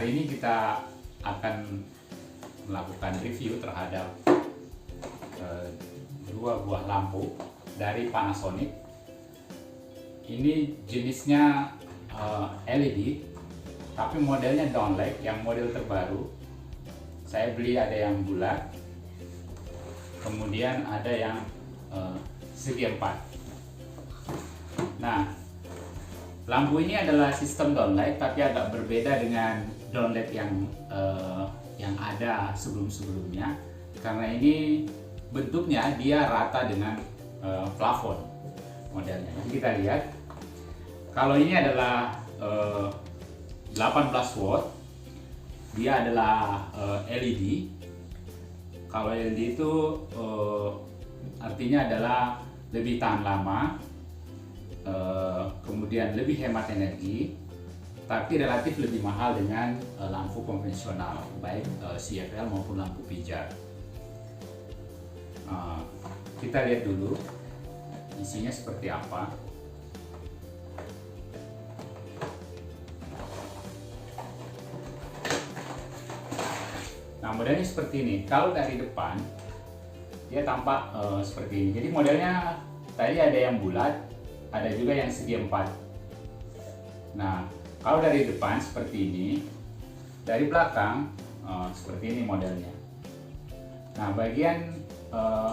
Hari ini kita akan melakukan review terhadap dua buah lampu dari Panasonic. Ini jenisnya LED, tapi modelnya downlight, yang model terbaru. Saya beli ada yang bulat, kemudian ada yang segi empat. Nah, lampu ini adalah sistem downlight, tapi agak berbeda dengan downlight yang ada sebelum-sebelumnya, karena ini bentuknya dia rata dengan plafon modelnya. Jadi kita lihat, kalau ini adalah 18 watt, dia adalah LED. Kalau LED itu artinya adalah lebih tahan lama, kemudian lebih hemat energi, tapi relatif lebih mahal dengan lampu konvensional, baik CFL maupun lampu pijar. Kita lihat dulu isinya seperti apa. Nah, modelnya seperti ini. Kalau dari depan dia tampak seperti ini. Jadi modelnya tadi ada yang bulat, ada juga yang segi empat. Nah, kalau dari depan seperti ini, dari belakang seperti ini modelnya. Nah, bagian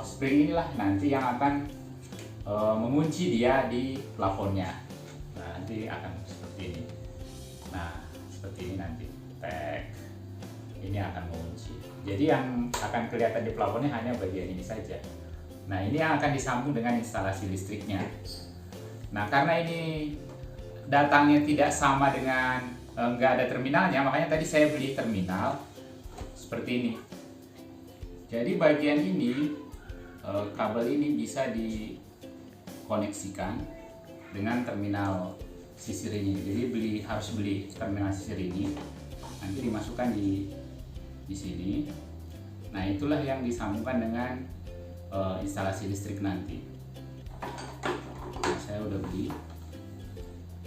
spring inilah nanti yang akan mengunci dia di plafonnya. Nah, nanti akan seperti ini. Nah, seperti ini nanti. Ini akan mengunci. Jadi yang akan kelihatan di plafonnya hanya bagian ini saja. Nah, ini yang akan disambung dengan instalasi listriknya. Nah, karena ini datangnya tidak sama dengan nggak ada terminalnya, makanya tadi saya beli terminal seperti ini. Jadi bagian ini, kabel ini bisa dikoneksikan dengan terminal sisir ini. Jadi harus beli terminal sisir ini, nanti dimasukkan di sini. Nah, itulah yang disambungkan dengan instalasi listrik nanti. Nah, saya udah beli.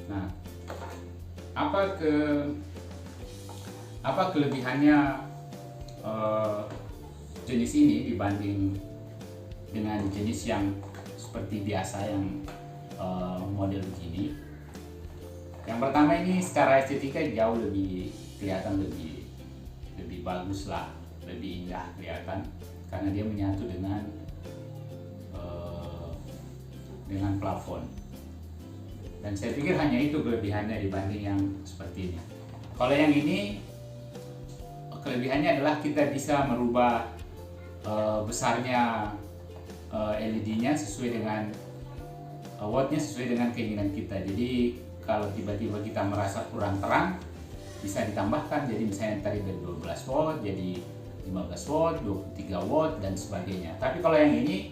Nah, apa kelebihannya jenis ini dibanding dengan jenis yang seperti biasa yang model begini? Yang pertama, ini secara estetika jauh lebih kelihatan lebih bagus lah, lebih indah kelihatan, karena dia menyatu dengan plafon. Dan saya pikir hanya itu kelebihannya dibanding yang seperti ini. Kalau yang ini, kelebihannya adalah kita bisa merubah besarnya LED-nya sesuai dengan wattnya, sesuai dengan keinginan kita. Jadi kalau tiba-tiba kita merasa kurang terang, bisa ditambahkan, jadi misalnya tadi dari 12 watt jadi 15 watt, 23 watt dan sebagainya. Tapi kalau yang ini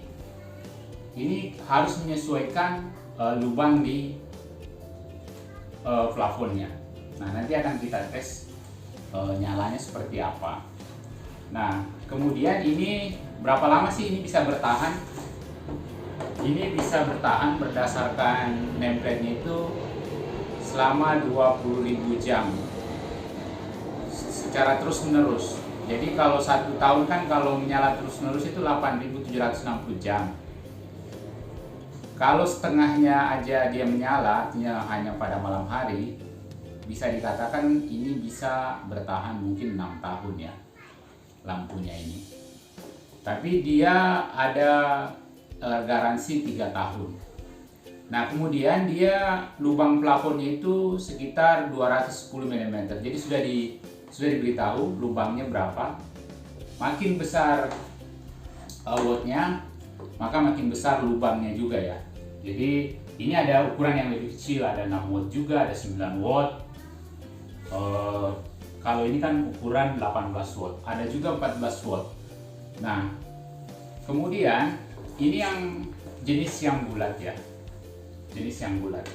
harus menyesuaikan lubang di plafonnya. Nah, nanti akan kita tes nyalanya seperti apa. Nah, kemudian ini berapa lama sih ini bisa bertahan? Ini bisa bertahan berdasarkan nameplate-nya itu selama 20.000 jam secara terus menerus. Jadi kalau 1 tahun kan kalau menyala terus menerus itu 8.760 jam. Kalau setengahnya aja dia menyala, artinya hanya pada malam hari, bisa dikatakan ini bisa bertahan mungkin 6 tahun ya lampunya ini. Tapi dia ada garansi 3 tahun. Nah, kemudian dia lubang plafonnya itu sekitar 210 mm. Jadi sudah diberitahu lubangnya berapa. Makin besar wattnya, maka makin besar lubangnya juga ya. Jadi ini ada ukuran yang lebih kecil, ada 6 watt juga, ada 9 watt. Kalau ini kan ukuran 18 watt, ada juga 14 watt. Nah, kemudian ini yang jenis yang bulat ya, jenis yang bulat.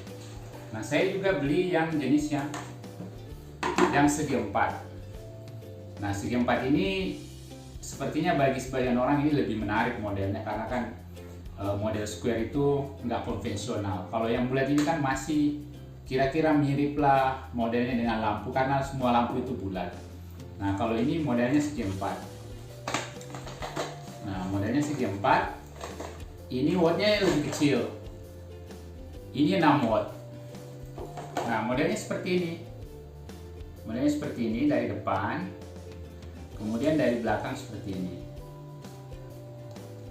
Nah, saya juga beli yang jenis yang segi empat. Nah, segi empat ini sepertinya bagi sebagian orang ini lebih menarik modelnya, karena kan model square itu nggak konvensional. Kalau yang bulat ini kan masih kira-kira mirip lah modelnya dengan lampu karena semua lampu itu bulat. Nah kalau ini modelnya segi 4. Nah modelnya segi 4, ini wattnya lebih kecil, ini 6 watt. Nah modelnya seperti ini, dari depan, kemudian dari belakang seperti ini.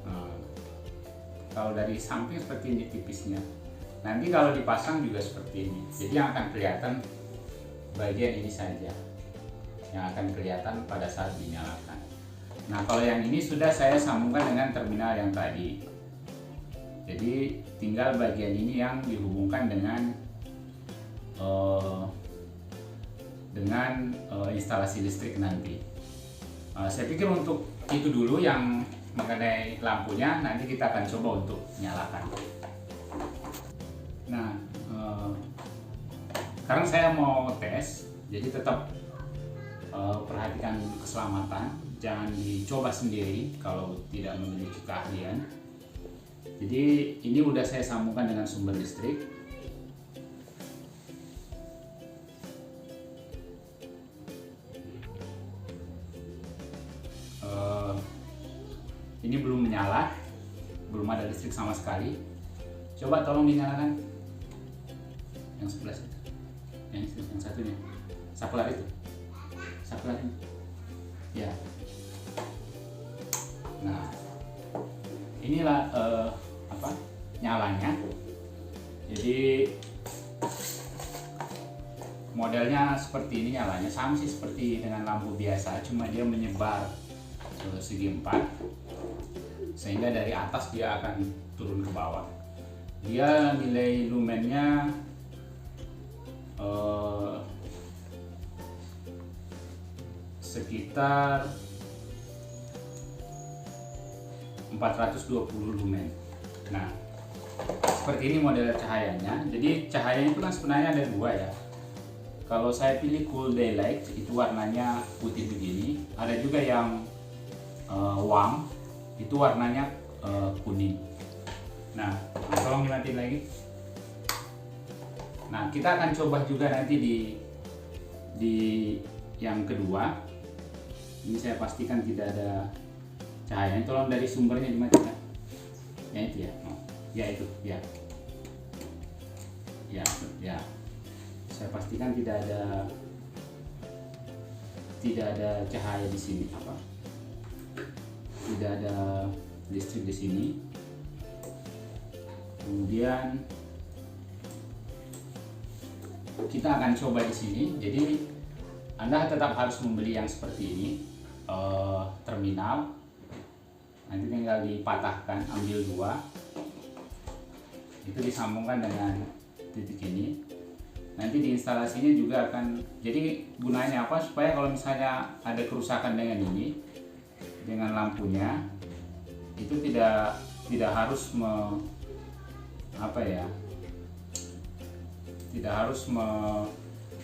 Nah, kalau dari samping seperti ini tipisnya. Nanti kalau dipasang juga seperti ini. Jadi yang akan kelihatan bagian ini saja yang akan kelihatan pada saat dinyalakan. Nah kalau yang ini sudah saya sambungkan dengan terminal yang tadi. Jadi tinggal bagian ini yang dihubungkan dengan instalasi listrik nanti. Saya pikir untuk itu dulu yang mengenai lampunya, nanti kita akan coba untuk nyalakan. Nah, sekarang saya mau tes, jadi tetap perhatikan keselamatan, jangan dicoba sendiri kalau tidak memiliki keahlian. Jadi ini udah saya sambungkan dengan sumber listrik. Ini belum menyala, belum ada listrik sama sekali. Coba tolong dinyalakan. Yang sebelah situ, yang satunya, saklar itu, ya. Nah, inilah nyalanya. Jadi modelnya seperti ini nyalanya, sama sih seperti dengan lampu biasa, cuma dia menyebar segi 4, sehingga dari atas dia akan turun ke bawah. Dia nilai lumennya sekitar 420 lumen. Nah, seperti ini model cahayanya. Jadi cahayanya itu kan sebenarnya ada dua ya. Kalau saya pilih cool daylight, itu warnanya putih begini. Ada juga yang warm, itu warnanya kuning. Nah, tolong dimatiin lagi. Nah, kita akan coba juga nanti di yang kedua. Ini saya pastikan tidak ada cahaya. Tolong dari sumbernya dimatikan. Ya itu ya. Oh, ya itu ya. Ya. Saya pastikan tidak ada cahaya di sini Tidak ada listrik di sini. Kemudian kita akan coba di sini. Jadi Anda tetap harus membeli yang seperti ini, terminal. Nanti tinggal dipatahkan, ambil 2, itu disambungkan dengan titik ini. Nanti diinstalasinya juga akan, jadi gunanya apa? Supaya kalau misalnya ada kerusakan dengan ini, dengan lampunya, itu tidak harus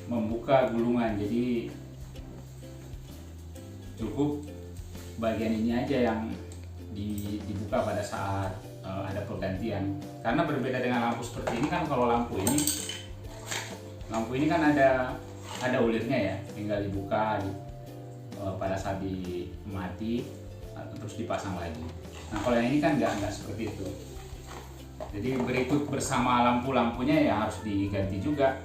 membuka gulungan. Jadi cukup bagian ini aja yang dibuka pada saat ada pergantian. Karena berbeda dengan lampu seperti ini kan, kalau lampu ini kan ada ulirnya ya, tinggal dibuka pada saat mati terus dipasang lagi. Nah kalau yang ini kan nggak seperti itu. Jadi berikut bersama lampu-lampunya ya harus diganti juga.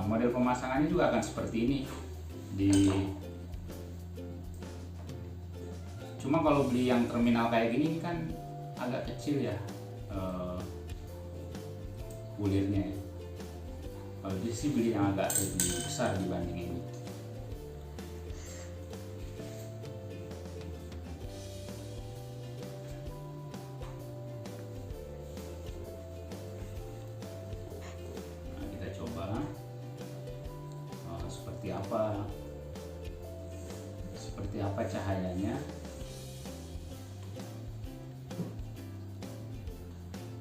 Model pemasangannya juga akan seperti ini. Cuma kalau beli yang terminal kayak gini kan agak kecil ya bulirnya. Kalau dia sih beli yang agak lebih besar dibanding ini. Nah, kita coba seperti apa cahayanya.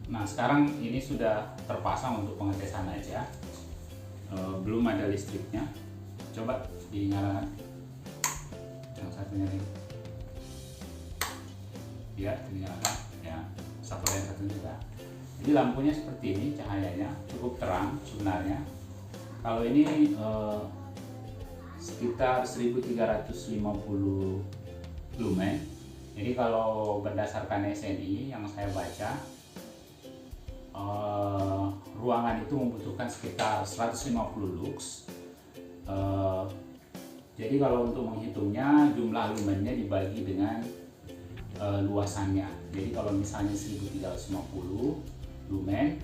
Nah sekarang ini sudah terpasang untuk pengetesan aja, belum ada listriknya. Coba dinyalakan yang satunya ini, ya dinyalakan ya, satu yang satu juga. Jadi lampunya seperti ini, cahayanya cukup terang sebenarnya. Kalau ini sekitar 1350 lumen. Jadi kalau berdasarkan SNI yang saya baca, ruangan itu membutuhkan sekitar 150 lux. Jadi kalau untuk menghitungnya, jumlah lumennya dibagi dengan luasannya. Jadi kalau misalnya 1350 lumen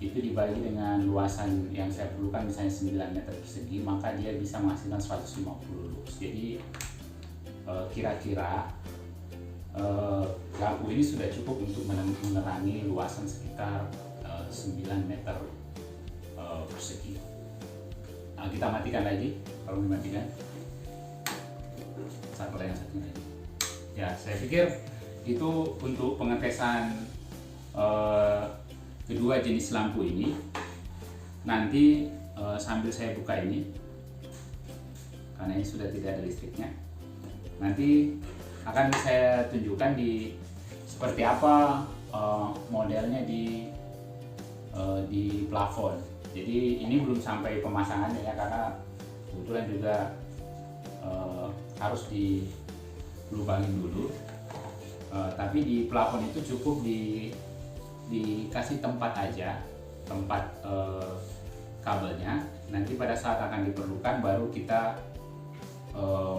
itu dibagi dengan luasan yang saya perlukan, misalnya 9 meter persegi, maka dia bisa menghasilkan 150 lux. Jadi kira-kira lampu ini sudah cukup untuk menerangi luasan sekitar 9 meter persegi. Nah, kita matikan lagi. Kalau dimatikan, satu yang satunya lagi. Ya, saya pikir itu untuk pengetesan kedua jenis lampu ini. Nanti sambil saya buka ini, karena ini sudah tidak ada listriknya, nanti akan saya tunjukkan di seperti apa modelnya di plafon. Jadi ini belum sampai pemasangannya ya, karena kebetulan juga harus dilubangin dulu. Tapi di plafon itu cukup dikasih tempat aja, tempat kabelnya. Nanti pada saat akan diperlukan baru kita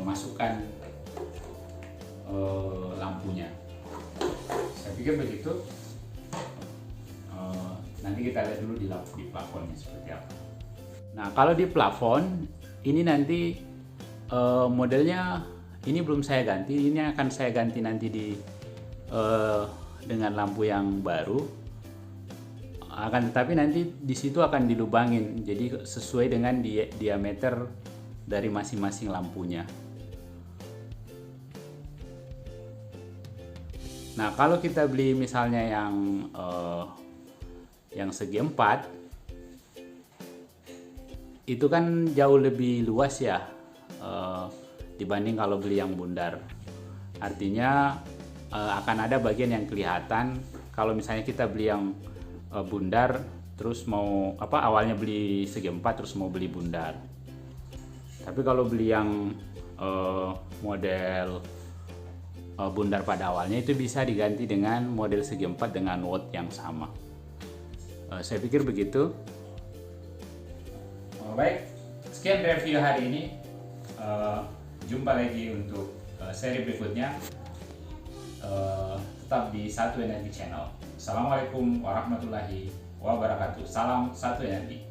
masukkan lampunya. Saya pikir begitu. Nanti kita lihat dulu di plafonnya seperti apa. Nah, kalau di plafon ini nanti modelnya ini belum saya ganti. Ini akan saya ganti nanti dengan lampu yang baru. Tapi nanti di situ akan dilubangin. Jadi sesuai dengan diameter dari masing-masing lampunya. Nah, kalau kita beli misalnya yang segi 4, itu kan jauh lebih luas ya dibanding kalau beli yang bundar. Artinya akan ada bagian yang kelihatan kalau misalnya kita beli yang bundar, terus mau awalnya beli segi 4 terus mau beli bundar. Tapi kalau beli yang model bundar pada awalnya, itu bisa diganti dengan model segi 4 dengan watt yang sama. Saya pikir begitu. Baik, sekian review hari ini. Jumpa lagi untuk seri berikutnya. Tetap di Satu Energi Channel. Assalamualaikum warahmatullahi wabarakatuh. Salam Satu Energi.